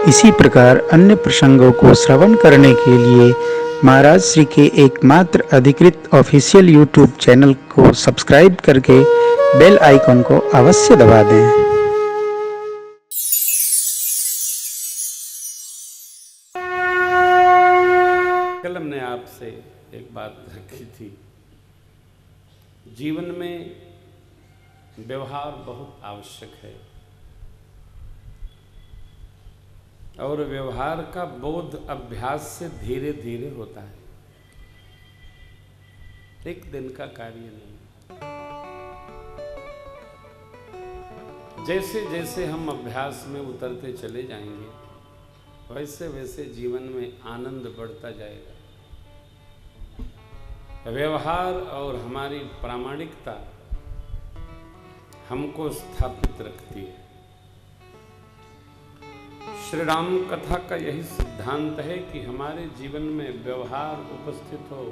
इसी प्रकार अन्य प्रसंगों को श्रवण करने के लिए महाराज श्री के एकमात्र अधिकृत ऑफिशियल यूट्यूब चैनल को सब्सक्राइब करके बेल आइकन को अवश्य दबा दें। कल हमने आपसे एक बात रखी थी, जीवन में व्यवहार बहुत आवश्यक है और व्यवहार का बोध अभ्यास से धीरे धीरे होता है, एक दिन का कार्य नहीं। जैसे जैसे हम अभ्यास में उतरते चले जाएंगे वैसे वैसे जीवन में आनंद बढ़ता जाएगा। व्यवहार और हमारी प्रामाणिकता हमको स्थापित रखती है। श्री राम कथा का यही सिद्धांत है कि हमारे जीवन में व्यवहार उपस्थित हो,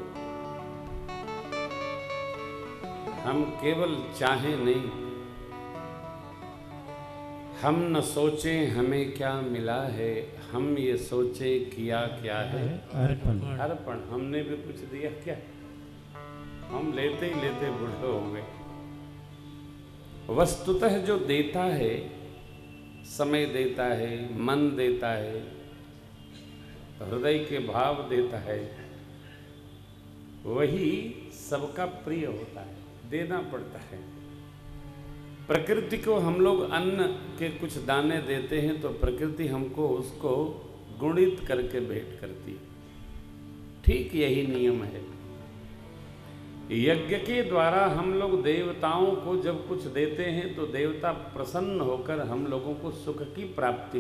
हम केवल चाहें नहीं, हम न सोचें हमें क्या मिला है, हम ये सोचें किया क्या है अर्पण। अर्पण हमने भी कुछ दिया क्या? हम लेते ही लेते बूढ़े हो गए। वस्तुतः जो देता है, समय देता है, मन देता है, हृदय के भाव देता है, वही सबका प्रिय होता है, देना पड़ता है। प्रकृति को हम लोग अन्न के कुछ दाने देते हैं तो प्रकृति हमको उसको गुणित करके भेंट करती है। ठीक यही नियम है। यज्ञ के द्वारा हम लोग देवताओं को जब कुछ देते हैं तो देवता प्रसन्न होकर हम लोगों को सुख की प्राप्ति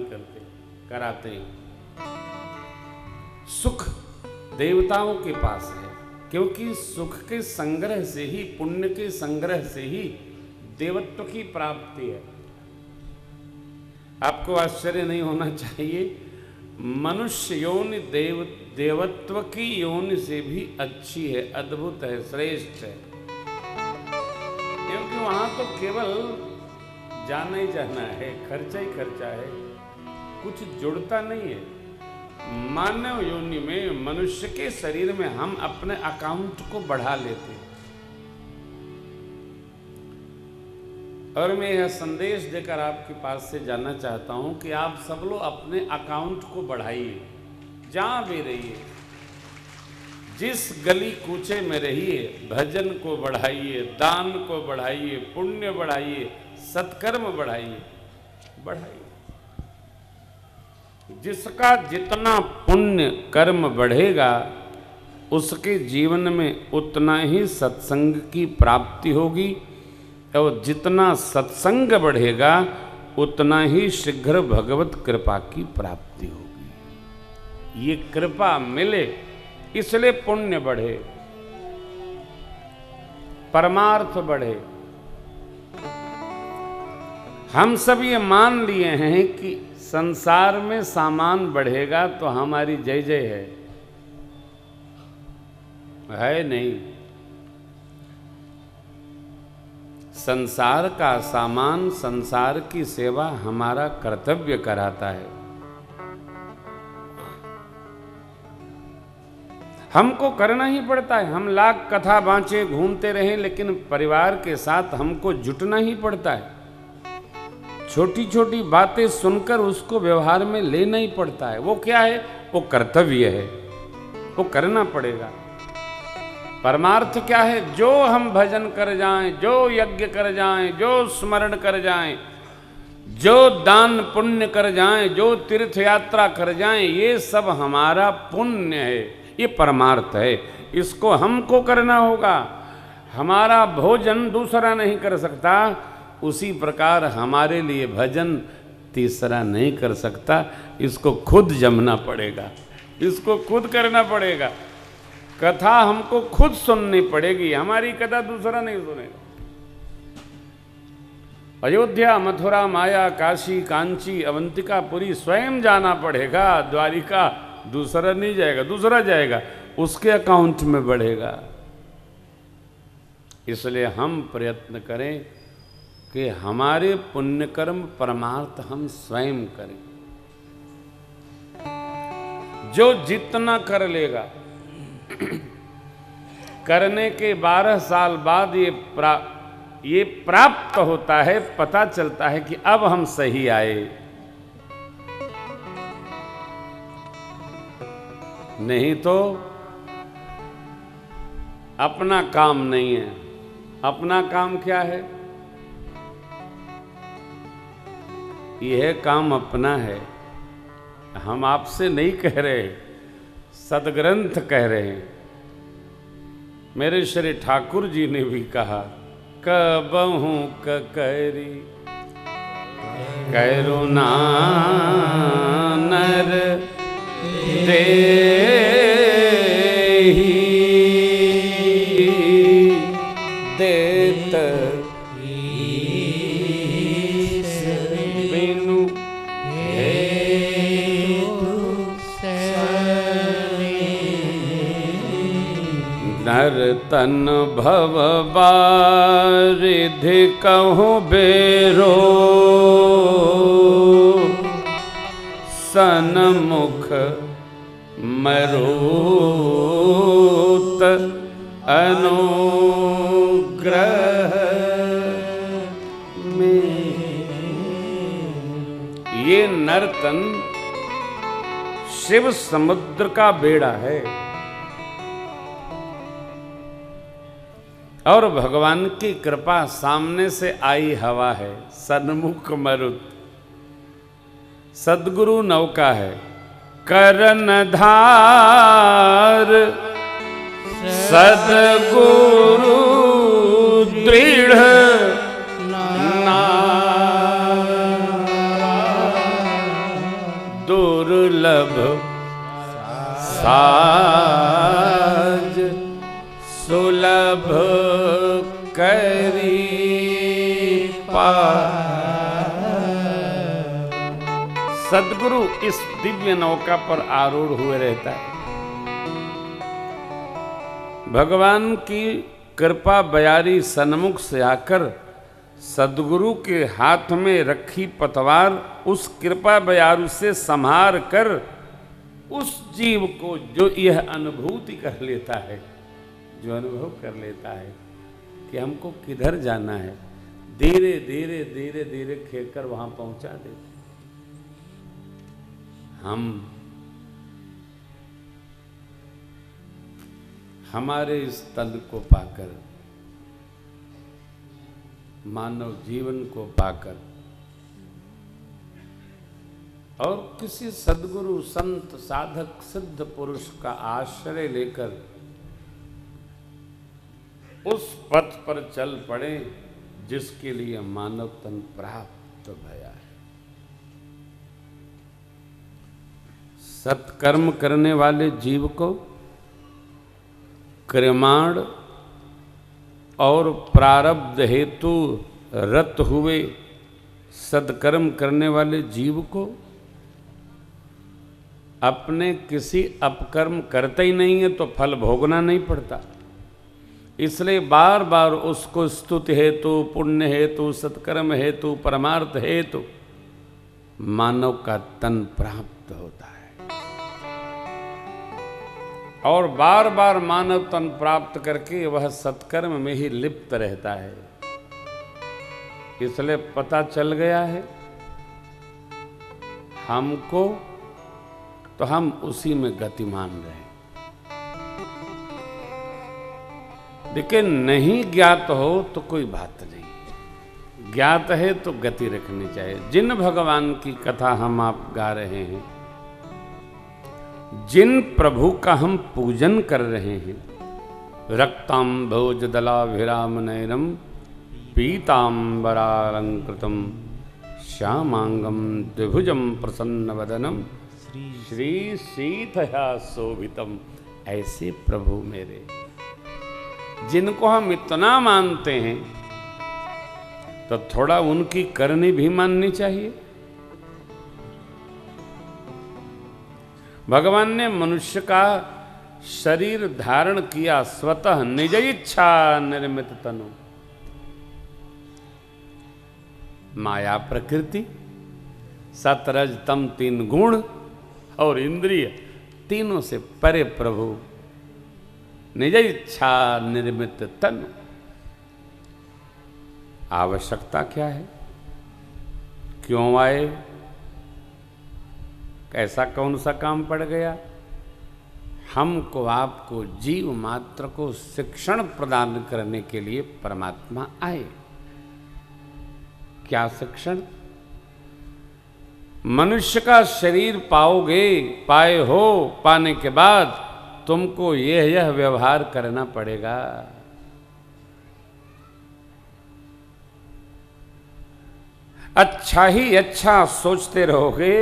कराते हैं। सुख देवताओं के पास है, क्योंकि सुख के संग्रह से ही, पुण्य के संग्रह से ही देवत्व की प्राप्ति है। आपको आश्चर्य नहीं होना चाहिए, मनुष्य योनि देवत्व की योनि से भी अच्छी है, अद्भुत है, श्रेष्ठ है। क्योंकि वहां तो केवल जाना ही जाना है, खर्चा ही खर्चा है, कुछ जुड़ता नहीं है। मानव योनि में, मनुष्य के शरीर में हम अपने अकाउंट को बढ़ा लेते हैं। और मैं यह संदेश देकर आपके पास से जानना चाहता हूं कि आप सब लोग अपने अकाउंट को बढ़ाइए, जहां भी रहिए, जिस गली कूचे में रहिए, भजन को बढ़ाइए, दान को बढ़ाइए, पुण्य बढ़ाइए, सत्कर्म बढ़ाइए, बढ़ाइए। जिसका जितना पुण्य कर्म बढ़ेगा उसके जीवन में उतना ही सत्संग की प्राप्ति होगी, और जितना सत्संग बढ़ेगा उतना ही शीघ्र भगवत कृपा की प्राप्ति होगी। ये कृपा मिले इसलिए पुण्य बढ़े, परमार्थ बढ़े। हम सब ये मान लिए हैं कि संसार में सामान बढ़ेगा तो हमारी जय जय है नहीं। संसार का सामान, संसार की सेवा हमारा कर्तव्य कराता है। हमको करना ही पड़ता है। हम लाख कथा बाँचे घूमते रहें, लेकिन परिवार के साथ हमको जुटना ही पड़ता है। छोटी छोटी बातें सुनकर उसको व्यवहार में लेना ही पड़ता है। वो क्या है? वो कर्तव्य है, वो करना पड़ेगा। परमार्थ क्या है? जो हम भजन कर जाएं, जो यज्ञ कर जाएं, जो स्मरण कर जाएं, जो दान पुण्य कर जाएं, जो तीर्थ यात्रा कर जाएं, ये सब हमारा पुण्य है, ये परमार्थ है। इसको हमको करना होगा। हमारा भोजन दूसरा नहीं कर सकता, उसी प्रकार हमारे लिए भजन तीसरा नहीं कर सकता। इसको खुद जमना पड़ेगा, इसको खुद करना पड़ेगा। कथा हमको खुद सुननी पड़ेगी, हमारी कथा दूसरा नहीं सुनेगा। अयोध्या, मथुरा, माया, काशी, कांची, अवंतिका, पुरी स्वयं जाना पड़ेगा। द्वारिका दूसरा नहीं जाएगा, दूसरा जाएगा, उसके अकाउंट में बढ़ेगा। इसलिए हम प्रयत्न करें कि हमारे पुण्य कर्म परमार्थ हम स्वयं करें। जो जितना कर लेगा, करने के 12 साल बाद ये प्राप्त होता है, पता चलता है कि अब हम सही आए। नहीं तो अपना काम नहीं है। अपना काम क्या है? यह काम अपना है। हम आपसे नहीं कह रहे, सदग्रंथ कह रहे हैं। मेरे श्री ठाकुर जी ने भी कहा, कबहू करी करुणा नर देहि देत बिनु नर तन भव बारिधि कहूँ बेरो सनमुख मरूत अनुग्रह में। ये नर्तन शिव समुद्र का बेड़ा है और भगवान की कृपा सामने से आई हवा है, सन्मुख मरुत। सद्गुरु नौका है, करन धार सद्गुरु दृढ़ दुर्लभ साज सुलभ करी पा। सद्गुरु इस दिव्य नौका पर आरूढ़ हुए रहता है। भगवान की कृपा बयारी सन्मुख से आकर सद्गुरु के हाथ में रखी पतवार उस कृपा बयारू से संहार कर उस जीव को जो यह अनुभूति कर लेता है, जो अनुभव कर लेता है कि हमको किधर जाना है, धीरे धीरे धीरे धीरे खेकर वहां पहुंचा दे। हम हमारे इस तन को पाकर, मानव जीवन को पाकर और किसी सद्गुरु संत साधक सिद्ध पुरुष का आश्रय लेकर उस पथ पर चल पड़े जिसके लिए मानव तन प्राप्त भया है। सत्कर्म करने वाले जीव को क्रिमाण और प्रारब्ध हेतु रत हुए सत्कर्म करने वाले जीव को अपने किसी अपकर्म करते ही नहीं है तो फल भोगना नहीं पड़ता। इसलिए बार बार उसको स्तुति हेतु, पुण्य हेतु, सत्कर्म हेतु, परमार्थ हेतु मानव का तन प्राप्त होता है और बार बार मानव तन प्राप्त करके वह सत्कर्म में ही लिप्त रहता है। इसलिए पता चल गया है हमको, तो हम उसी में गतिमान रहे। लेकिन नहीं ज्ञात हो तो कोई बात नहीं, ज्ञात है तो गति रखनी चाहिए। जिन भगवान की कथा हम आप गा रहे हैं, जिन प्रभु का हम पूजन कर रहे हैं, रक्तांभोज दलाभिराम नयनम पीतांबरालंकृतम श्यामांगम द्विभुजम प्रसन्न वदनम श्री सीतया शोभितम। ऐसे प्रभु मेरे जिनको हम इतना मानते हैं तो थोड़ा उनकी करनी भी माननी चाहिए। भगवान ने मनुष्य का शरीर धारण किया स्वतः निज इच्छा निर्मित तनु। माया प्रकृति, सतरज तम 3 गुण और इंद्रिय तीनों से परे प्रभु निज इच्छा निर्मित तन। आवश्यकता क्या है, क्यों आए, कैसा कौन सा काम पड़ गया? हमको आपको जीव मात्र को शिक्षण प्रदान करने के लिए परमात्मा आए। क्या शिक्षण? मनुष्य का शरीर पाओगे, पाए हो, पाने के बाद तुमको यह व्यवहार करना पड़ेगा। अच्छा ही अच्छा सोचते रहोगे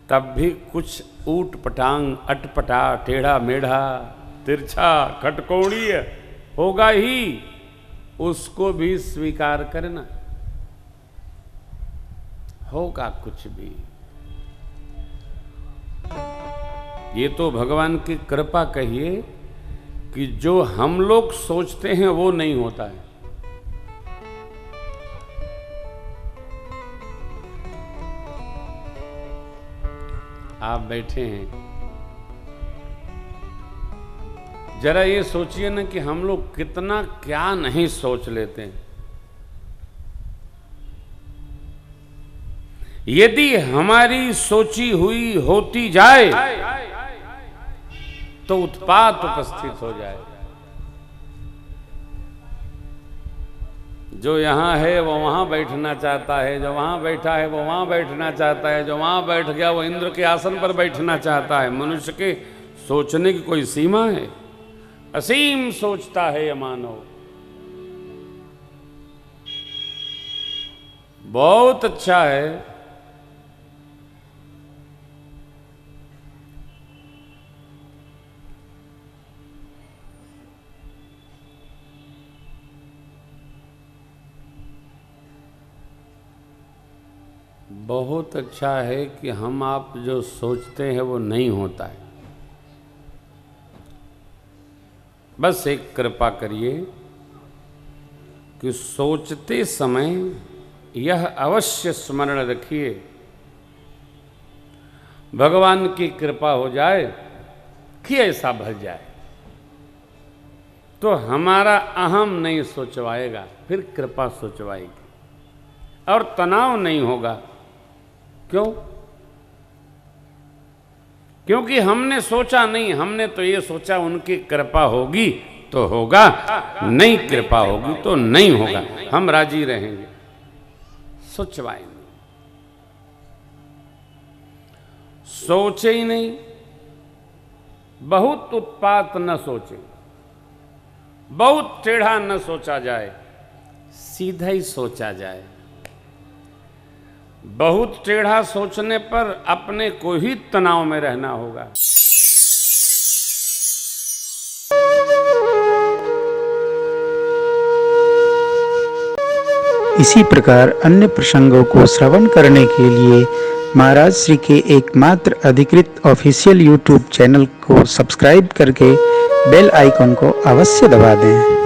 तब भी कुछ ऊट पटांग, अटपटा, टेढ़ा मेढ़ा, तिरछा, खटकोणीय होगा ही, उसको भी स्वीकार करना। होगा कुछ भी। ये तो भगवान की कृपा कहिए कि जो हम लोग सोचते हैं वो नहीं होता है। आप बैठे हैं, जरा ये सोचिए ना कि हम लोग कितना क्या नहीं सोच लेते हैं। यदि हमारी सोची हुई होती जाए तो उत्पात उपस्थित हो जाए। जो यहां है वो वहां बैठना चाहता है, जो वहां बैठा है वो वहां बैठना चाहता है, जो वहां बैठ गया वो इंद्र के आसन पर बैठना चाहता है। मनुष्य के सोचने की कोई सीमा है? असीम सोचता है ये मानव। बहुत अच्छा है। बहुत अच्छा है कि हम आप जो सोचते हैं वो नहीं होता है। बस एक कृपा करिए कि सोचते समय यह अवश्य स्मरण रखिए, भगवान की कृपा हो जाए कि ऐसा भर जाए तो हमारा अहम नहीं सोचवाएगा, फिर कृपा सोचवाएगी और तनाव नहीं होगा। क्यों? क्योंकि हमने सोचा नहीं, हमने तो ये सोचा उनकी कृपा होगी तो होगा, नहीं कृपा होगी तो नहीं होगा। हम राजी रहेंगे, सोचवाएंगे। सोचे ही नहीं, बहुत उत्पात न सोचे, बहुत टेढ़ा न सोचा जाए, सीधा ही सोचा जाए। बहुत टेढ़ा सोचने पर अपने को ही तनाव में रहना होगा। इसी प्रकार अन्य प्रसंगों को श्रवण करने के लिए महाराज श्री के एकमात्र अधिकृत ऑफिशियल यूट्यूब चैनल को सब्सक्राइब करके बेल आइकन को अवश्य दबा दें।